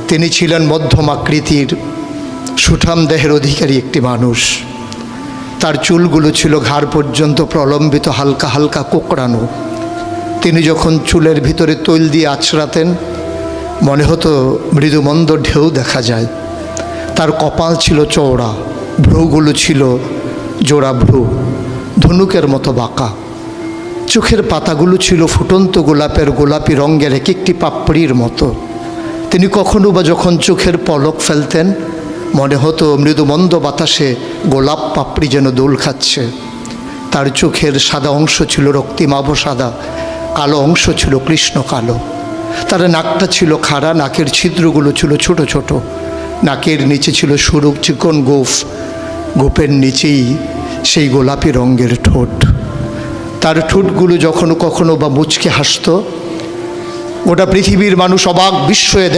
তিনি ছিলেন মধ্যম আকৃতির সুঠাম দেহের অধিকারী একটি মানুষ। তার চুলগুলো ছিল ঘাড় পর্যন্ত প্রলম্বিত, হালকা হালকা কোঁকড়ানো। তিনি যখন চুলের ভিতরে তৈল দিয়ে আছড়াতেন মনে হতো মৃদুমন্দ ঢেউ দেখা যায়। তার কপাল ছিল চওড়া, ভ্রুগুলো ছিল জোড়া ভ্রু, ধনুকের মতো বাঁকা। চোখের পাতাগুলো ছিল ফুটন্ত গোলাপের গোলাপি রঙের এক একটি পাপড়ির মতো। তিনি কখনো বা যখন চোখের পলক ফেলতেন মনে হতো মৃদুমন্দ বাতাসে গোলাপ পাপড়ি যেন দোল খাচ্ছে। তার চোখের সাদা অংশ ছিল রক্তিমাভ সাদা, কালো অংশ ছিল কৃষ্ণ কালো। তার নাকটা ছিল খাড়া, নাকের ছিদ্রগুলো ছিল ছোট ছোট। নাকের নিচে ছিল সরু চিকন গোঁফ, গোঁফের নিচেই সেই গোলাপি রঙের ঠোঁট। তার ঠোঁটগুলো যখন কখনো বা মুচকে হাসত, গোটা পৃথিবীর মানুষ অবাক বিস্ময়ে